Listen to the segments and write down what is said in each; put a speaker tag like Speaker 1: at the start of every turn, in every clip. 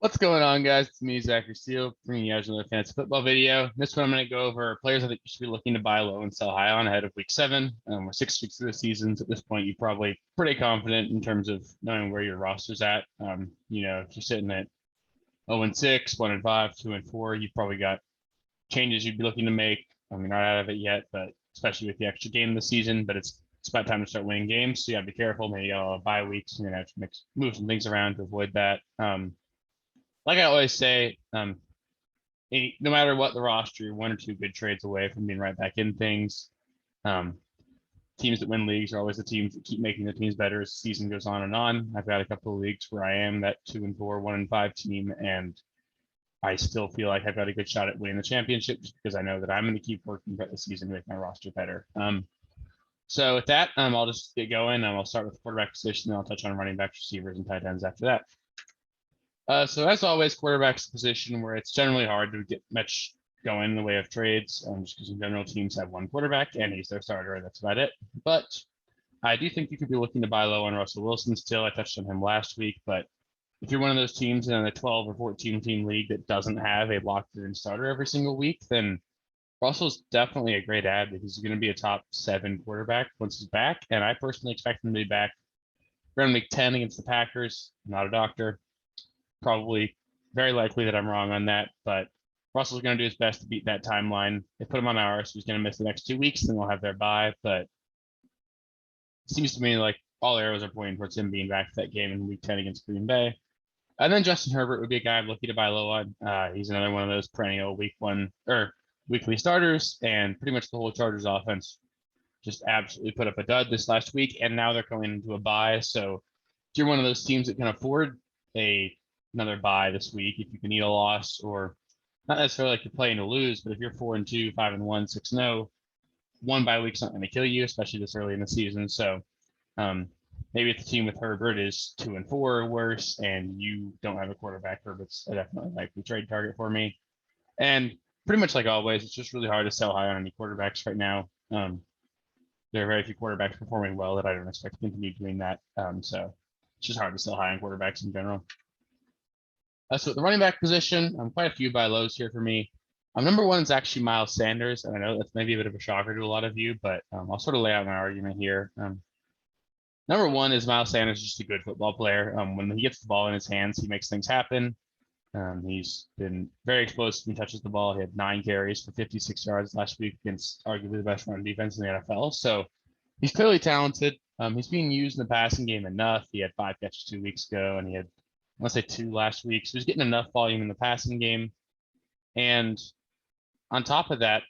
Speaker 1: What's going on, guys? It's me, Zachary Steele, bringing you guys another fantasy football video. This one, I'm going to go over players I think you should be looking to buy low and sell high on ahead of week 7. We're 6 weeks through the season. So at this point, you're probably pretty confident in terms of knowing where your roster's at. If you're sitting at 0-6, 1-5, 2-4, you've probably got changes you'd be looking to make. Not out of it yet, but especially with the extra game of the season. But it's about time to start winning games. So you got to be careful. Maybe you got a lot of bye weeks. You're going to have to move some things around to avoid that. Like I always say, no matter what the roster, you're 1 or 2 good trades away from being right back in things. Teams that win leagues are always the teams that keep making the teams better as the season goes on and on. I've got a couple of leagues where I am that 2-4, 1-5 team, and I still feel like I've got a good shot at winning the championship just because I know that I'm going to keep working throughout the season to make my roster better. So with that, I'll just get going. I'll start with the quarterback position, then I'll touch on running backs, receivers, and tight ends after that. So as always, quarterback's a position where it's generally hard to get much going in the way of trades, just because in general teams have one quarterback and he's their starter, and that's about it. But I do think you could be looking to buy low on Russell Wilson still. I touched on him last week, but if you're one of those teams in a 12 or 14 team league that doesn't have a locked in starter every single week, then Russell's definitely a great ad because he's going to be a top 7 quarterback once he's back. And I personally expect him to be back around week 10 against the Packers. I'm not a doctor. Probably very likely that I'm wrong on that, but Russell's going to do his best to beat that timeline. They put him on ours, so he's going to miss the next 2 weeks, and then we'll have their bye. But it seems to me like all arrows are pointing towards him being back to that game in week 10 against Green Bay. And then Justin Herbert would be a guy I'm looking to buy low on. He's another one of those perennial week 1 or weekly starters, and pretty much the whole Chargers offense just absolutely put up a dud this last week, and now they're going into a bye. So if you're one of those teams that can afford another bye this week, if you can eat a loss, or not necessarily like you're playing to lose, but if you're 4-2, 5-1, 6-0, 1 bye week's not going to kill you, especially this early in the season. So maybe if the team with Herbert is 2-4 or worse, and you don't have a quarterback, Herbert's a definitely likely trade target for me. And pretty much like always, it's just really hard to sell high on any quarterbacks right now. There are very few quarterbacks performing well that I don't expect to continue doing that. So it's just hard to sell high on quarterbacks in general. So at the running back position, quite a few buy lows here for me. Number 1 is actually Miles Sanders, and I know that's maybe a bit of a shocker to a lot of you, but I'll sort of lay out my argument here. Number 1 is Miles Sanders is just a good football player. When he gets the ball in his hands, he makes things happen. He's been very explosive when he touches the ball. He had 9 carries for 56 yards last week against arguably the best run defense in the NFL. So he's clearly talented. He's being used in the passing game enough. He had 5 catches 2 weeks ago, and he had, I want to say 2 last week. So he's getting enough volume in the passing game. And on top of that,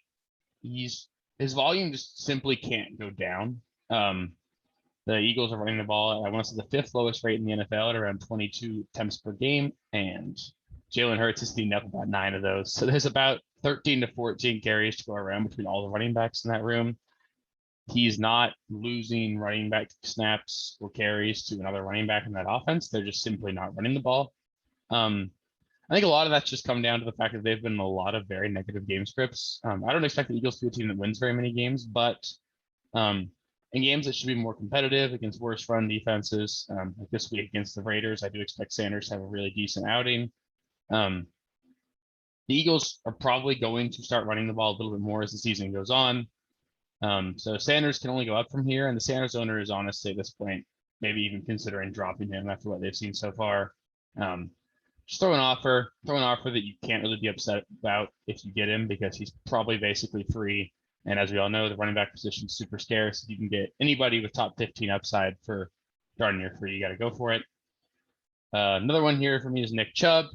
Speaker 1: his volume just simply can't go down. The Eagles are running the ball at, I want to say, the 5th lowest rate in the NFL at around 22 attempts per game. And Jalen Hurts is beating up about 9 of those. So there's about 13 to 14 carries to go around between all the running backs in that room. He's not losing running back snaps or carries to another running back in that offense. They're just simply not running the ball. I think a lot of that's just come down to the fact that they've been in a lot of very negative game scripts. I don't expect the Eagles to be a team that wins very many games, but in games that should be more competitive against worse run defenses, like this week against the Raiders, I do expect Sanders to have a really decent outing. The Eagles are probably going to start running the ball a little bit more as the season goes on. So Sanders can only go up from here, and the Sanders owner is honestly at this point maybe even considering dropping him after what they've seen so far. Just throw an offer that you can't really be upset about if you get him, because he's probably basically free. And as we all know, the running back position is super scarce. If you can get anybody with top 15 upside for darn near free, you got to go for it. Another one here for me is Nick Chubb.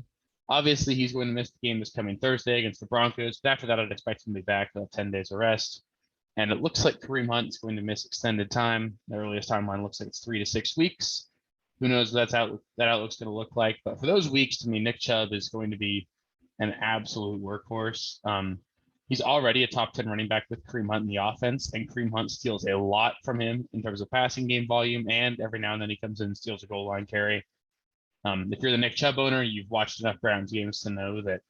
Speaker 1: Obviously, he's going to miss the game this coming Thursday against the Broncos. But after that, I'd expect him to be back. They'll have 10 days of rest. And it looks like Kareem Hunt is going to miss extended time. The earliest timeline looks like it's 3 to 6 weeks. Who knows what that outlook's going to look like. But for those weeks, to me, Nick Chubb is going to be an absolute workhorse. He's already a top 10 running back with Kareem Hunt in the offense, and Kareem Hunt steals a lot from him in terms of passing game volume, and every now and then he comes in and steals a goal line carry. If you're the Nick Chubb owner, you've watched enough Browns games to know that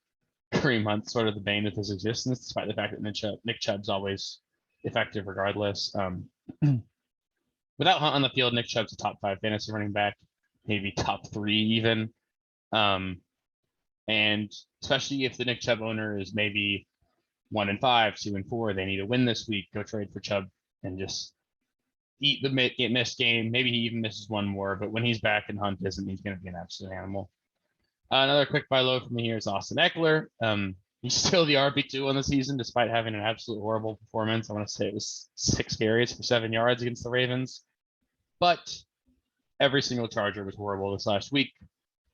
Speaker 1: Kareem Hunt's sort of the bane of his existence, despite the fact that Nick Chubb's always effective regardless. Without Hunt on the field, Nick Chubb's a top 5 fantasy running back, maybe top 3 even. And especially if the Nick Chubb owner is maybe 1-5, 2-4, they need a win this week, go trade for Chubb and just eat the missed game. Maybe he even misses one more, but when he's back and Hunt isn't, he's going to be an absolute animal. Another quick buy low for me here is Austin Eckler. He's still the RB2 on the season, despite having an absolute horrible performance. I want to say it was 6 carries for 7 yards against the Ravens. But every single Charger was horrible this last week.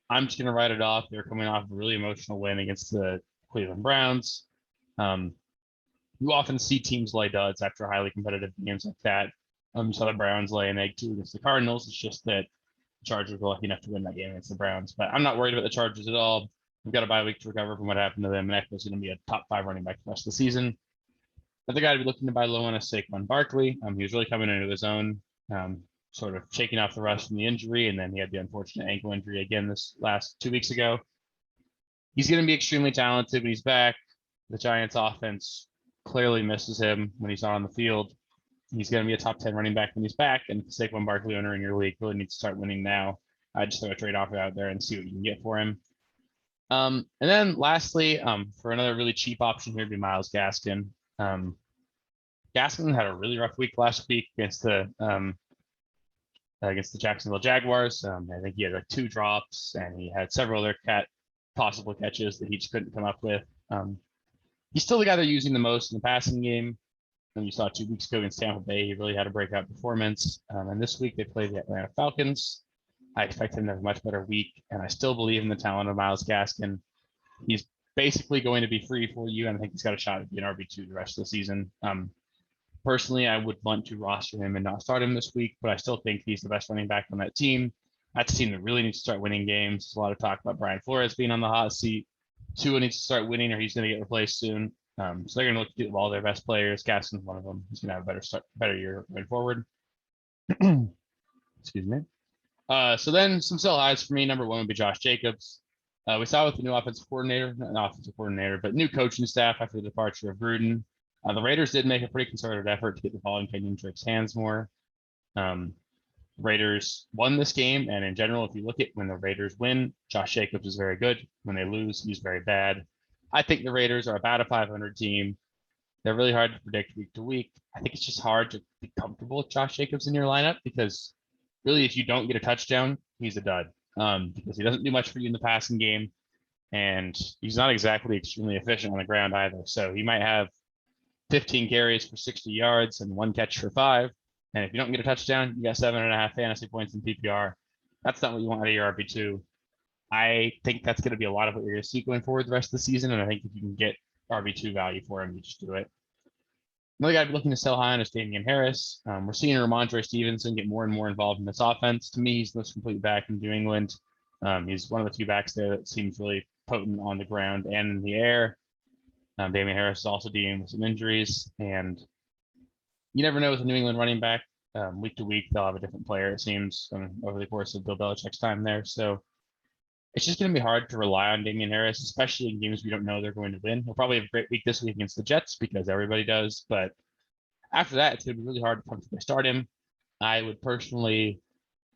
Speaker 1: I'm just going to write it off. They're coming off a really emotional win against the Cleveland Browns. You often see teams lay duds after highly competitive games like that. So the Browns lay an egg too against the Cardinals. It's just that the Chargers were lucky enough to win that game against the Browns. But I'm not worried about the Chargers at all. We've got a bye week to recover from what happened to them. And Eckler's going to be a top 5 running back the rest of the season. Another guy to be looking to buy low on is Saquon Barkley. He was really coming into his own, sort of shaking off the rust from the injury. And then he had the unfortunate ankle injury again this last 2 weeks ago. He's going to be extremely talented when he's back. The Giants offense clearly misses him when he's not on the field. He's going to be a top 10 running back when he's back, and the Saquon Barkley owner in your league really needs to start winning now. I just throw a trade offer out there and see what you can get for him. And then lastly, for another really cheap option here would be Myles Gaskin. Gaskin had a really rough week last week against the Jacksonville Jaguars. I think he had like 2 drops, and he had several other possible catches that he just couldn't come up with. He's still the guy they're using the most in the passing game. And you saw 2 weeks ago against Tampa Bay, he really had a breakout performance. And this week they play the Atlanta Falcons. I expect him to have a much better week, and I still believe in the talent of Myles Gaskin. He's basically going to be free for you, and I think he's got a shot at being RB2 the rest of the season. Personally, I would want to roster him and not start him this week, but I still think he's the best running back on that team. That's a team that really needs to start winning games. There's a lot of talk about Brian Flores being on the hot seat. Tua needs to start winning, or he's going to get replaced soon. So they're going to look to do all their best players. Gaskin's one of them. He's going to have a better year going forward. Excuse me. So then some sell highs for me. Number 1 would be Josh Jacobs. We saw with the new offensive coordinator, not offensive coordinator, but new coaching staff after the departure of Gruden. The Raiders did make a pretty concerted effort to get the ball in Kenyon Drake's hands more. Raiders won this game, and in general, if you look at when the Raiders win, Josh Jacobs is very good. When they lose, he's very bad. I think the Raiders are about a 500 team. They're really hard to predict week to week. I think it's just hard to be comfortable with Josh Jacobs in your lineup because really, if you don't get a touchdown, he's a dud because he doesn't do much for you in the passing game, and he's not exactly extremely efficient on the ground either. So he might have 15 carries for 60 yards and 1 catch for 5. And if you don't get a touchdown, you got 7.5 fantasy points in PPR. That's not what you want out of your RB2. I think that's going to be a lot of what you're going to see going forward the rest of the season. And I think if you can get RB2 value for him, you just do it. Another guy I'd be looking to sell high on is Damian Harris. We're seeing Ramondre Stevenson get more and more involved in this offense. To me, he's the most complete back in New England. He's one of the few backs there that seems really potent on the ground and in the air. Damian Harris is also dealing with some injuries, and you never know with a New England running back. Week to week, they'll have a different player, it seems, over the course of Bill Belichick's time there. So it's just going to be hard to rely on Damian Harris, especially in games we don't know they're going to win. He'll probably have a great week this week against the Jets because everybody does. But after that, it's going to be really hard to comfortably start him. I would personally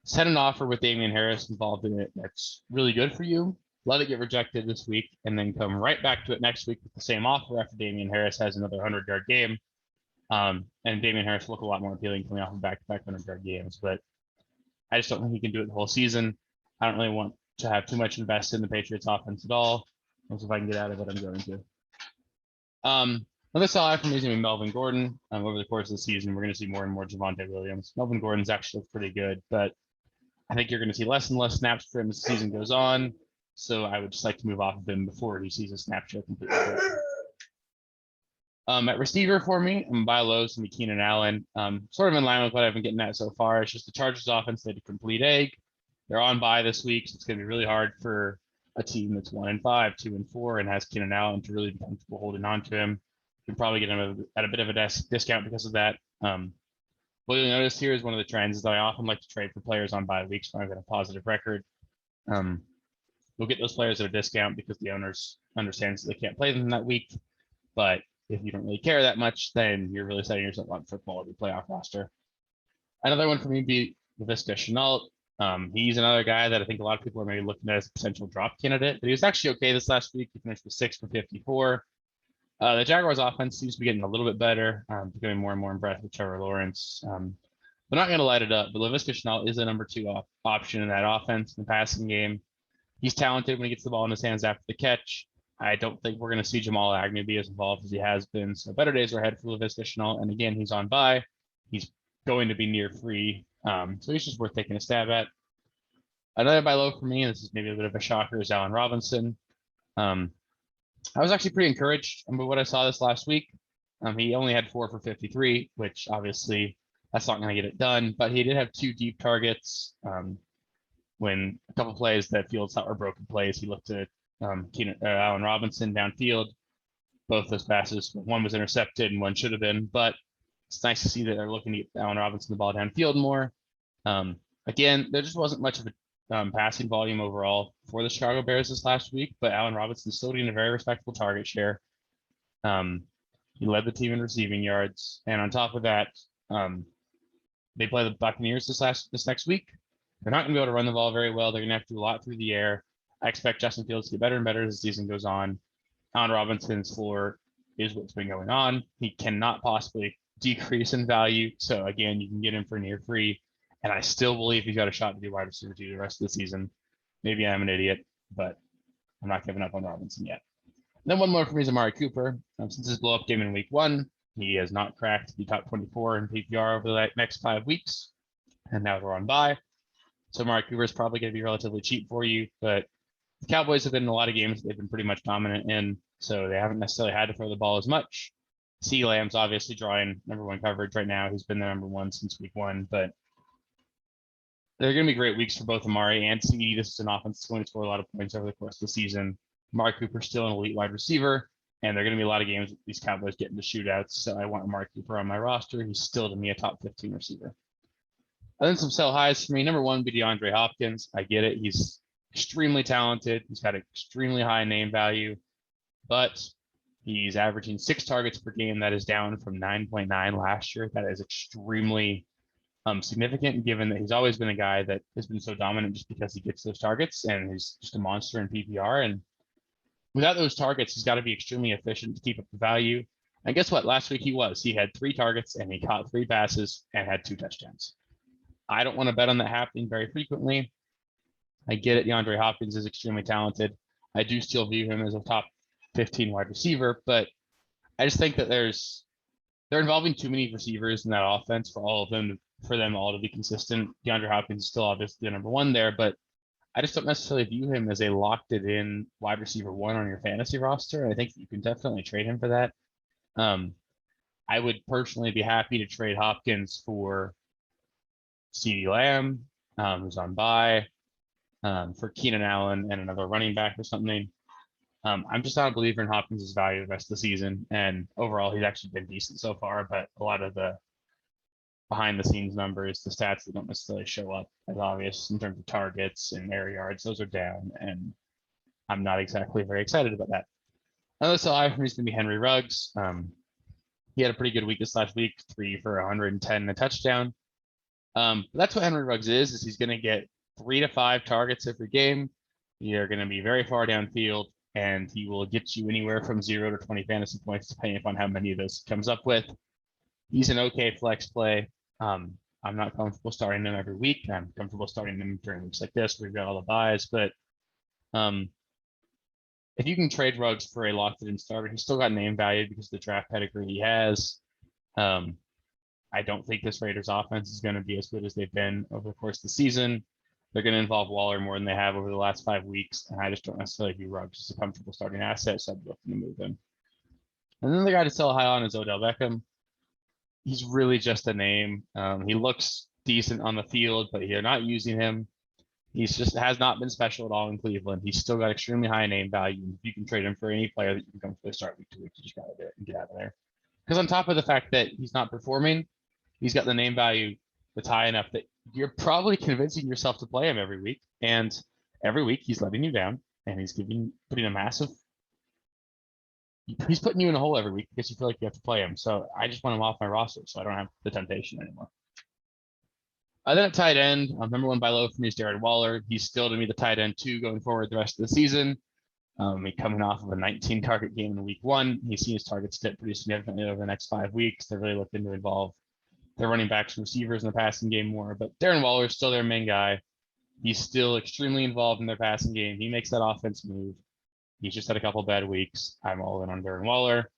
Speaker 1: set an offer with Damian Harris involved in it that's really good for you. Let it get rejected this week, and then come right back to it next week with the same offer after Damian Harris has another 100-yard game. And Damian Harris will look a lot more appealing coming off of back-to-back 100-yard games. But I just don't think he can do it the whole season. I don't really want to have too much invested in the Patriots offense at all. So if I can get out of it, I'm going to. Another sell high for me is going to be Melvin Gordon. Over the course of the season, we're going to see more and more Javonte Williams. Melvin Gordon's actually pretty good, but I think you're going to see less and less snaps for him as the season goes on. So I would just like to move off of him before he sees a snap share completely. At receiver for me, I'm buy low, some Keenan Allen. Sort of in line with what I've been getting at so far. It's just the Chargers offense, they had a complete egg. They're on bye this week, so it's going to be really hard for a team that's 1-5, 2-4, and has Keenan Allen to really be comfortable holding on to him. You can probably get him at a bit of a discount because of that. What you'll notice here is one of the trends is that I often like to trade for players on bye weeks when I've got a positive record. We'll get those players at a discount because the owners understands that they can't play them that week. But if you don't really care that much, then you're really setting yourself up for a quality playoff roster. Another one for me would be Laviska Shenault. He's another guy that I think a lot of people are maybe looking at as a potential drop candidate, but he was actually okay this last week. He finished with 6 for 54. The Jaguars offense seems to be getting a little bit better, becoming more and more impressed with Trevor Lawrence. They're not going to light it up, but Laviska Shenault is a number 2 option in that offense in the passing game. He's talented when he gets the ball in his hands after the catch. I don't think we're going to see Jamal Agnew be as involved as he has been. So better days are ahead for Laviska Shenault. And again, he's on bye. He's going to be near free. So he's just worth taking a stab at. Another buy low for me, and this is maybe a bit of a shocker, is Allen Robinson. I was actually pretty encouraged by what I saw this last week. He only had 4 for 53, which obviously that's not going to get it done, but he did have 2 deep targets. When a couple plays that Fields thought were broken plays, he looked at Allen Robinson downfield. Both those passes, one was intercepted and one should have been, but it's nice to see that they're looking to get Allen Robinson the ball downfield more. Again, there just wasn't much of a passing volume overall for the Chicago Bears this last week, but Allen Robinson still getting a very respectable target share. He led the team in receiving yards, and on top of that, they play the Buccaneers this next week. They're not going to be able to run the ball very well. They're going to have to do a lot through the air. I expect Justin Fields to get better and better as the season goes on. Allen Robinson's floor is what's been going on. He cannot possibly decrease in value. So again, you can get him for near free. And I still believe he's got a shot to be wide receiver 2 the rest of the season. Maybe I'm an idiot, but I'm not giving up on Robinson yet. And then one more for me is Amari Cooper. Since his blow-up game in week 1, he has not cracked the top 24 in PPR over the next 5 weeks. And now we're on bye. So Amari Cooper is probably going to be relatively cheap for you, but the Cowboys have been in a lot of games they've been pretty much dominant in, so they haven't necessarily had to throw the ball as much. CeeDee Lamb's obviously drawing number 1 coverage right now. He's been the number 1 since week 1, but they're going to be great weeks for both Amari and CeeDee. This is an offense that's going to score a lot of points over the course of the season. Amari Cooper's still an elite wide receiver, and there are going to be a lot of games with these Cowboys getting to shootouts, so I want Amari Cooper on my roster. He's still, to me, a top 15 receiver. And then some sell highs for me. Number 1 be DeAndre Hopkins. I get it. He's extremely talented. He's got extremely high name value, but he's averaging 6 targets per game. That is down from 9.9 last year. That is extremely significant, given that he's always been a guy that has been so dominant just because he gets those targets, and he's just a monster in PPR. And without those targets, he's got to be extremely efficient to keep up the value. And guess what? Last week he had 3 targets and he caught 3 passes and had 2 touchdowns. I don't want to bet on that happening very frequently. I get it. DeAndre Hopkins is extremely talented. I do still view him as a top 15 wide receiver, but I just think that they're involving too many receivers in that offense for them all to be consistent. DeAndre Hopkins is still obviously the number 1 there, but I just don't necessarily view him as a locked it in wide receiver 1 on your fantasy roster. I think you can definitely trade him for that. I would personally be happy to trade Hopkins for CeeDee Lamb, who's on bye, for Keenan Allen and another running back or something. I'm just not a believer in Hopkins' value the rest of the season, and overall he's actually been decent so far, but a lot of the behind the scenes numbers, the stats that don't necessarily show up as obvious in terms of targets and air yards, those are down, and I'm not exactly very excited about that. Another sell high for me is going to be Henry Ruggs. He had a pretty good week this last week, 3 for 110 and a touchdown. That's what Henry Ruggs is he's going to get 3 to 5 targets every game. You're going to be very far downfield, and he will get you anywhere from 0 to 20 fantasy points, depending upon how many of those he comes up with. He's an okay flex play. I'm not comfortable starting him every week. I'm comfortable starting him during weeks like this where we've got all the buys, but if you can trade Ruggs for a locked-in starter, he's still got name value because of the draft pedigree he has. I don't think this Raiders offense is going to be as good as they've been over the course of the season. They're going to involve Waller more than they have over the last 5 weeks, and I just don't necessarily view Ruggs as a comfortable starting asset, so I'd be looking to move him. And then the guy to sell high on is Odell Beckham. He's really just a name. He looks decent on the field, but you're not using him. He's just has not been special at all in Cleveland. He's still got extremely high name value. If you can trade him for any player that you can comfortably start week to week, you just got to do it and get out of there. Because on top of the fact that he's not performing, he's got the name value that's high enough that you're probably convincing yourself to play him every week. And every week he's letting you down, and he's putting a massive. He's putting you in a hole every week because you feel like you have to play him. So I just want him off my roster so I don't have the temptation anymore. Then at tight end, number one buy low for me is Darren Waller. He's still to me the tight end 2 going forward the rest of the season. Coming off of a 19 target game in week 1, he's seen his targets dip pretty significantly over the next 5 weeks. They're really looking to involve their running backs and receivers in the passing game more. But Darren Waller is still their main guy. He's still extremely involved in their passing game. He makes that offense move. He's just had a couple bad weeks. I'm all in on Darren Waller.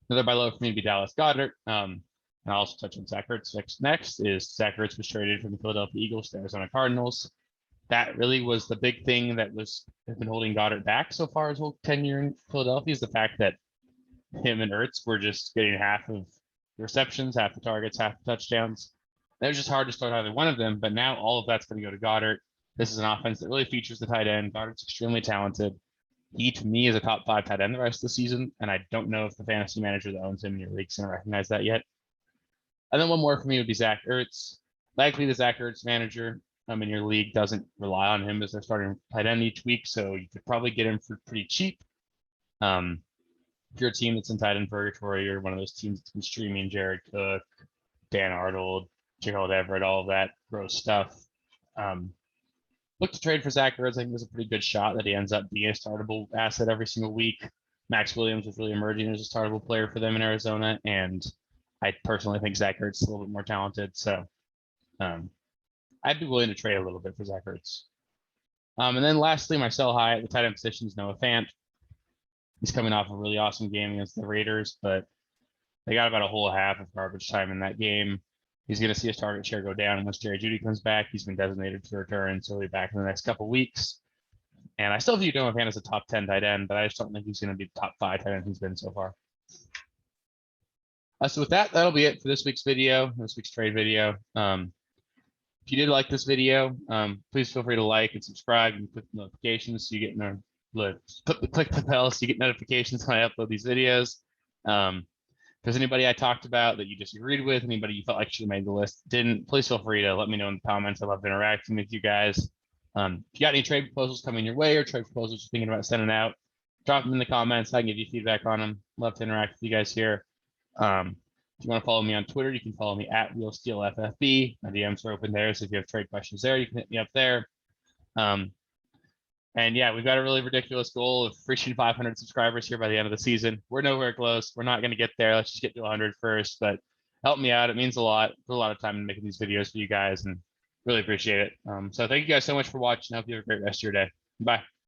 Speaker 1: Another buy low for me would be Dallas Goedert. And I'll also touch on Zach Ertz. Next is Zach Ertz was traded from the Philadelphia Eagles to Arizona Cardinals. That really was the big thing that has been holding Goddard back so far his whole tenure in Philadelphia, is the fact that him and Ertz were just getting half of the receptions, half the targets, half the touchdowns. It was just hard to start either one of them, but now all of that's going to go to Goddard. This is an offense that really features the tight end. Goddard's extremely talented. He, to me, is a top 5 tight end the rest of the season, and I don't know if the fantasy manager that owns him in your league is going to recognize that yet. And then one more for me would be Zach Ertz. Likely the Zach Ertz manager in your league doesn't rely on him as their starting tight end each week, so you could probably get him for pretty cheap. If you're a team that's in tight end purgatory, or one of those teams that's been streaming Jared Cook, Dan Arnold, Gerald Everett, all of that gross stuff, look to trade for Zach Ertz. I think there's a pretty good shot that he ends up being a startable asset every single week. Max Williams is really emerging as a startable player for them in Arizona, and I personally think Zach Ertz is a little bit more talented, so I'd be willing to trade a little bit for Zach Ertz. And then lastly, my sell high at the tight end position is Noah Fant. He's coming off a really awesome game against the Raiders, but they got about a whole half of garbage time in that game. He's going to see his target share go down unless Jerry Jeudy comes back. He's been designated to return, so he'll be back in the next couple weeks. And I still view Noah Fant as a top 10 tight end, but I just don't think he's going to be the top 5 tight end he's been so far. So with that, that'll be it for this week's video, this week's trade video. If you did like this video, please feel free to like and subscribe and click notifications so you get click the bell so you get notifications when I upload these videos. If there's anybody I talked about that you disagreed with, anybody you felt like should have made the list didn't, please feel free to let me know in the comments. I love interacting with you guys. If you got any trade proposals coming your way or trade proposals you're thinking about sending out, drop them in the comments. I can give you feedback on them. Love to interact with you guys here. If you want to follow me on Twitter, you can follow me at RealSteelFFB. My DMs are open there, so if you have trade questions there, you can hit me up there. And yeah, we've got a really ridiculous goal of reaching 500 subscribers here by the end of the season. We're nowhere close. We're not going to get there. Let's just get to 100 first, but help me out. It means a lot. Put a lot of time in making these videos for you guys and really appreciate it. So thank you guys so much for watching. I hope you have a great rest of your day. Bye.